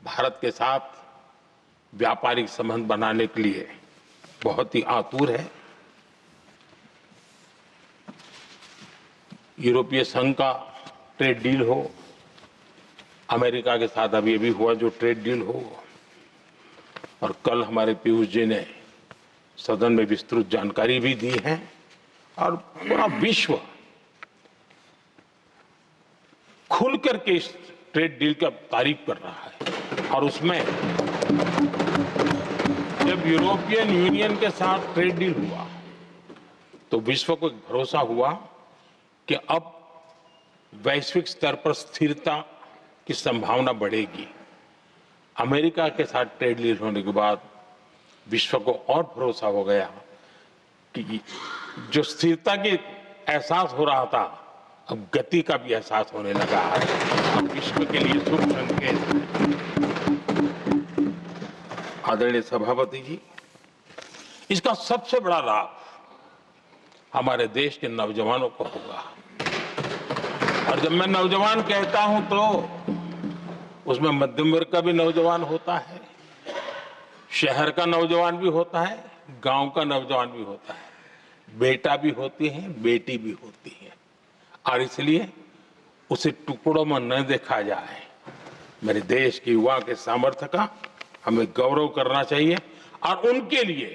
भारत के साथ व्यापारिक संबंध बनाने के लिए बहुत ही आतुर है। यूरोपीय संघ का ट्रेड डील हो, अमेरिका के साथ अभी हुआ जो ट्रेड डील हो, और कल हमारे पीयूष जी ने सदन में विस्तृत जानकारी भी दी है, और पूरा विश्व खुल करके इस ट्रेड डील का तारीफ कर रहा है। और उसमें जब यूरोपियन यूनियन के साथ ट्रेड डील हुआ तो विश्व को एक भरोसा हुआ कि अब वैश्विक स्तर पर स्थिरता की संभावना बढ़ेगी। अमेरिका के साथ ट्रेड डील होने के बाद विश्व को और भरोसा हो गया कि जो स्थिरता के एहसास हो रहा था, अब गति का भी एहसास होने लगा है। अब विश्व के लिए शुभ संकेत है। आदरणीय सभापति जी, इसका सबसे बड़ा लाभ हमारे देश के नौजवानों को होगा। और जब मैं नौजवान कहता हूं तो उसमें मध्यम वर्ग का भी नौजवान होता है, शहर का नौजवान भी होता है, गांव का नौजवान भी होता है, बेटा भी होती है, बेटी भी होती है। और इसलिए उसे टुकड़ों में न देखा जाए। मेरे देश के युवा के सामर्थ्य का हमें गौरव करना चाहिए, और उनके लिए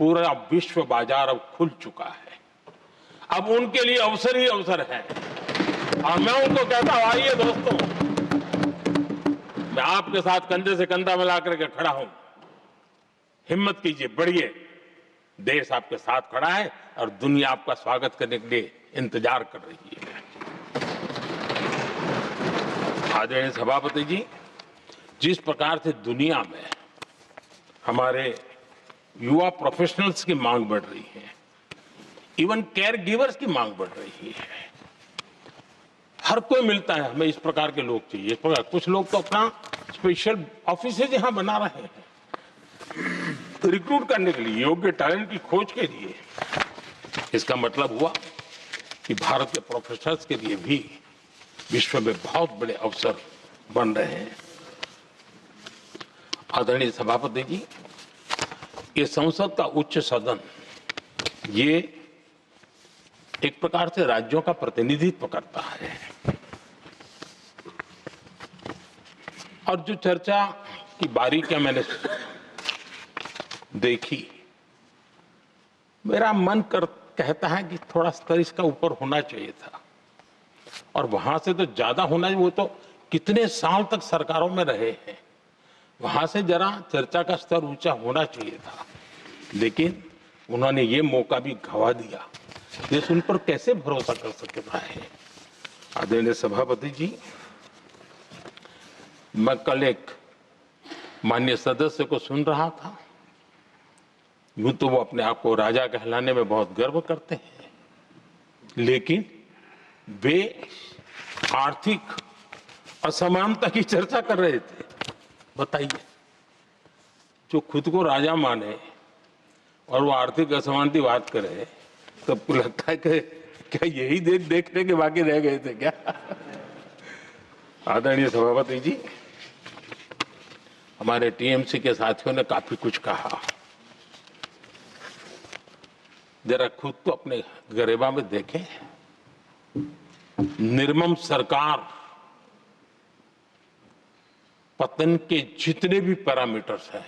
पूरा विश्व बाजार अब खुल चुका है। अब उनके लिए अवसर ही अवसर है। और मैं उनको कहता हूं, आइए दोस्तों, मैं आपके साथ कंधे से कंधा मिला करके खड़ा हूं। हिम्मत कीजिए, बढ़िए। देश आपके साथ खड़ा है और दुनिया आपका स्वागत करने के लिए इंतजार कर रही है। आदरणीय सभापति जी, जिस प्रकार से दुनिया में हमारे युवा प्रोफेशनल्स की मांग बढ़ रही है, इवन केयर गिवर्स की मांग बढ़ रही है, हर कोई मिलता है हमें इस प्रकार के लोग चाहिए। इस प्रकार कुछ लोग तो अपना स्पेशल ऑफिस यहां बना रहे हैं रिक्रूट करने के लिए, योग्य टैलेंट की खोज के लिए। इसका मतलब हुआ कि भारत के प्रोफेशनल्स के लिए भी विश्व में बहुत बड़े अवसर बन रहे हैं। आदरणीय सभापति जी, ये संसद का उच्च सदन, ये एक प्रकार से राज्यों का प्रतिनिधित्व करता है। और जो चर्चा की बारीकियां मैंने देखी, मेरा मन कहता है कि थोड़ा स्तर इसका ऊपर होना चाहिए था, और वहां से तो ज्यादा होना चाहिए। वो तो कितने साल तक सरकारों में रहे हैं, वहां से जरा चर्चा का स्तर ऊंचा होना चाहिए था। लेकिन उन्होंने ये मौका भी गंवा दिया। देश उन पर कैसे भरोसा कर सकता है। आदरणीय सभापति जी, मैं कल एक माननीय सदस्य को सुन रहा था। यूं तो वो अपने आप को राजा कहलाने में बहुत गर्व करते हैं, लेकिन वे आर्थिक असमानता की चर्चा कर रहे थे। बताइए, जो खुद को राजा माने और वो आर्थिक असमानता की बात करे, तो आपको लगता है कि क्या यही देखने के बाकी रह गए थे क्या? आदरणीय सभापति जी, हमारे टीएमसी के साथियों ने काफी कुछ कहा। जरा खुद तो अपने गरेबा में देखें। निर्मम सरकार पतन के जितने भी पैरामीटर्स हैं,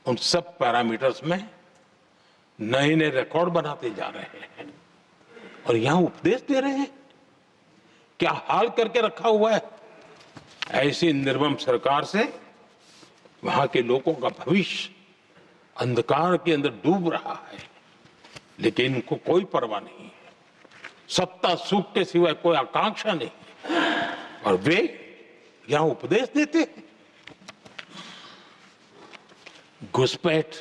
उन सब पैरामीटर्स में नए नए रिकॉर्ड बनाते जा रहे हैं, और यहां उपदेश दे रहे हैं। क्या हाल करके रखा हुआ है। ऐसी निर्मम सरकार से वहां के लोगों का भविष्य अंधकार के अंदर डूब रहा है, लेकिन इनको कोई परवाह नहीं है। सत्ता सुख के सिवाय कोई आकांक्षा नहीं, और वे यहां उपदेश देते हैं। घुसपैठ,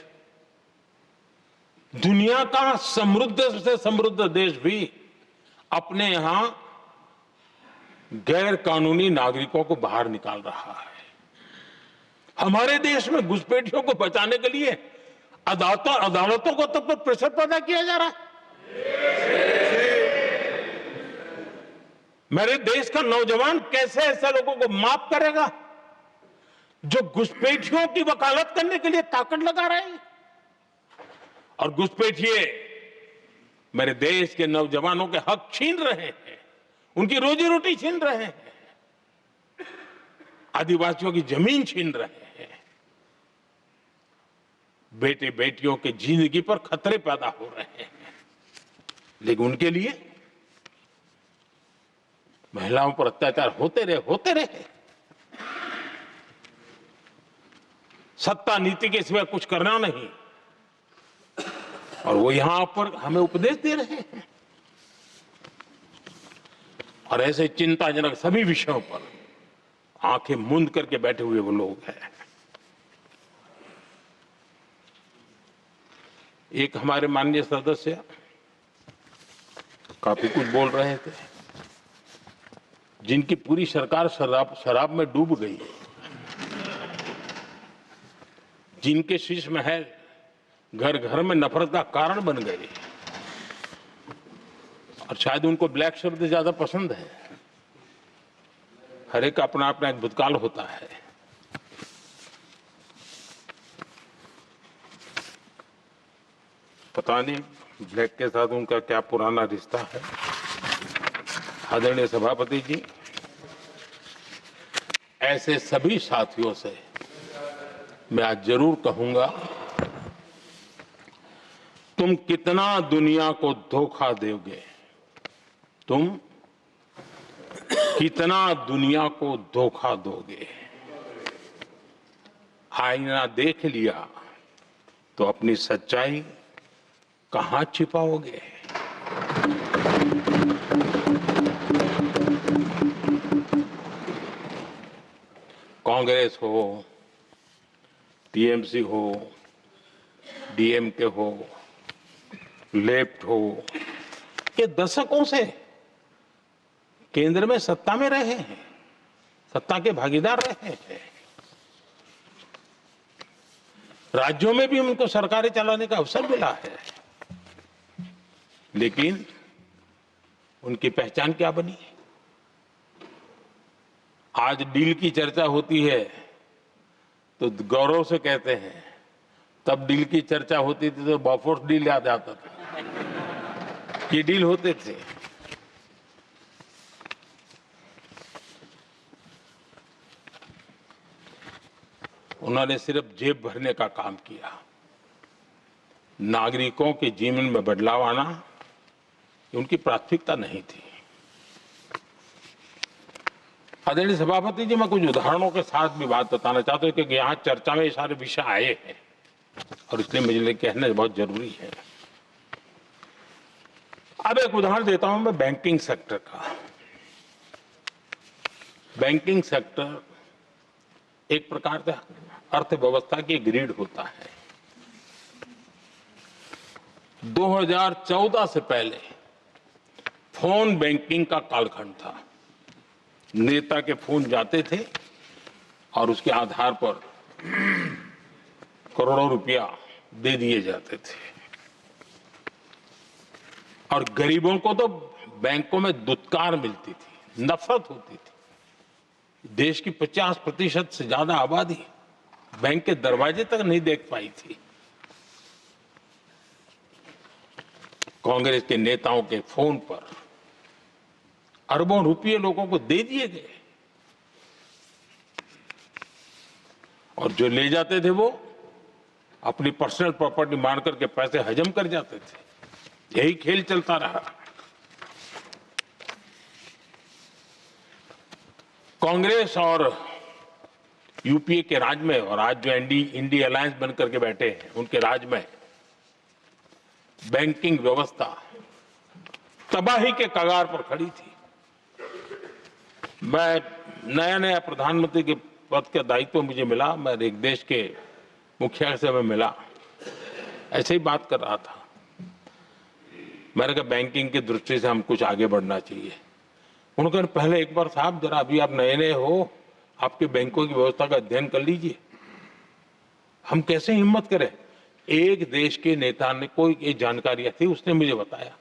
दुनिया का समृद्ध से समृद्ध देश भी अपने यहां गैर कानूनी नागरिकों को बाहर निकाल रहा है। हमारे देश में घुसपैठियों को बचाने के लिए अदालतों को तब तक प्रेशर पैदा किया जा रहा है। मेरे देश का नौजवान कैसे ऐसे लोगों को माफ करेगा? जो घुसपैठियों की वकालत करने के लिए ताकत लगा रहे हैं। और घुसपैठिए मेरे देश के नौजवानों के हक छीन रहे हैं, उनकी रोजी रोटी छीन रहे हैं, आदिवासियों की जमीन छीन रहे हैं, बेटे बेटियों की जिंदगी पर खतरे पैदा हो रहे हैं। लेकिन उनके लिए महिलाओं पर अत्याचार होते रहे। सत्ता नीति के सिवा कुछ करना नहीं, और वो यहां पर हमें उपदेश दे रहे हैं। और ऐसे चिंताजनक सभी विषयों पर आंखें मूंद करके बैठे हुए वो लोग हैं। एक हमारे माननीय सदस्य काफी कुछ बोल रहे थे, जिनकी पूरी सरकार शराब में डूब गई, जिनके शीश महल घर घर में नफरत का कारण बन गए, और शायद उनको ब्लैक शब्द ज्यादा पसंद है। हर एक का अपना अपना एक भूतकाल होता है। पता नहीं ब्लैक के साथ उनका क्या पुराना रिश्ता है। आदरणीय सभापति जी, ऐसे सभी साथियों से मैं आज जरूर कहूंगा, तुम कितना दुनिया को धोखा दोगे, तुम कितना दुनिया को धोखा दोगे। आईना देख लिया तो अपनी सच्चाई कहां छिपाओगे। कांग्रेस हो, टीएमसी हो, डीएमके हो, लेफ्ट हो, ये दशकों से केंद्र में सत्ता में रहे हैं, सत्ता के भागीदार रहे हैं। राज्यों में भी उनको सरकारें चलाने का अवसर मिला है, लेकिन उनकी पहचान क्या बनी। आज डील की चर्चा होती है तो गौरव से कहते हैं, तब डील की चर्चा होती थी तो बॉफोर्स डील याद आता था। ये डील होते थे। उन्होंने सिर्फ जेब भरने का काम किया। नागरिकों के जीवन में बदलाव आना उनकी प्राथमिकता नहीं थी। आदरणीय सभापति जी, मैं कुछ उदाहरणों के साथ भी बात बताना चाहता हूं, क्योंकि यहाँ चर्चा में ये सारे विषय आए हैं और इसलिए मुझे कहना बहुत जरूरी है। अब एक उदाहरण देता हूं मैं बैंकिंग सेक्टर का। बैंकिंग सेक्टर एक प्रकार से अर्थव्यवस्था की ग्रिड होता है। 2014 से पहले फोन बैंकिंग का कालखंड था। नेता के फोन जाते थे और उसके आधार पर करोड़ों रुपया दे दिए जाते थे, और गरीबों को तो बैंकों में दुत्कार मिलती थी, नफरत होती थी। देश की 50% से ज्यादा आबादी बैंक के दरवाजे तक नहीं देख पाई थी। कांग्रेस के नेताओं के फोन पर अरबों रुपये लोगों को दे दिए गए, और जो ले जाते थे वो अपनी पर्सनल प्रॉपर्टी मान करके पैसे हजम कर जाते थे। यही खेल चलता रहा। कांग्रेस और यूपीए के राज में, और आज जो इंडी अलायंस बन करके बैठे हैं, उनके राज में बैंकिंग व्यवस्था तबाही के कगार पर खड़ी थी। मैं नया प्रधानमंत्री के पद का दायित्व मुझे मिला, मैं एक देश के मुखिया से मैं मिला, ऐसे ही बात कर रहा था। मैंने कहा बैंकिंग की दृष्टि से हम कुछ आगे बढ़ना चाहिए। उन्होंने कहा पहले एक बार साहब जरा, अभी आप नए हो, आपके बैंकों की व्यवस्था का अध्ययन कर लीजिए। हम कैसे हिम्मत करें। एक देश के नेता ने कोई एक जानकारियां थी, उसने मुझे बताया,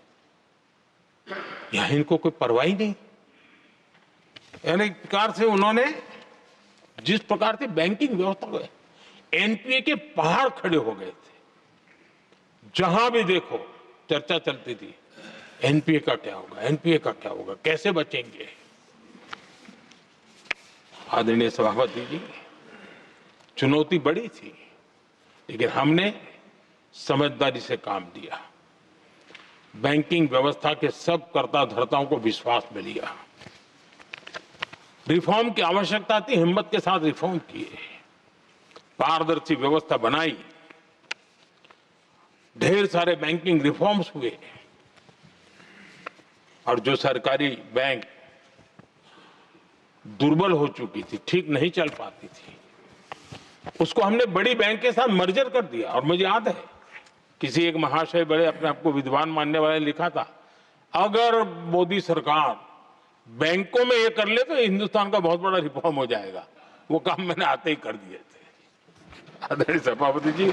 यहां इनको कोई परवाह नहीं। यानी एक प्रकार से उन्होंने जिस प्रकार से बैंकिंग व्यवस्था एनपीए के पहाड़ खड़े हो गए थे, जहां भी देखो चर्चा चलती थी एनपीए का क्या होगा, एनपीए का क्या होगा, कैसे बचेंगे। आदरणीय सभापति जी, चुनौती बड़ी थी, लेकिन हमने समझदारी से काम दिया। बैंकिंग व्यवस्था के सब कर्ता धर्ताओं को विश्वास में लिया। रिफॉर्म की आवश्यकता थी, हिम्मत के साथ रिफॉर्म किए, पारदर्शी व्यवस्था बनाई, ढेर सारे बैंकिंग रिफॉर्म्स हुए और जो सरकारी बैंक दुर्बल हो चुकी थी, ठीक नहीं चल पाती थी, उसको हमने बड़ी बैंक के साथ मर्जर कर दिया। और मुझे याद है किसी एक महाशय, बड़े अपने आप को विद्वान मानने वाले, लिखा था, अगर मोदी सरकार बैंकों में ये कर ले तो हिंदुस्तान का बहुत बड़ा रिफॉर्म हो जाएगा। वो काम मैंने आते ही कर दिए थे। आदरणीय सभापति जी,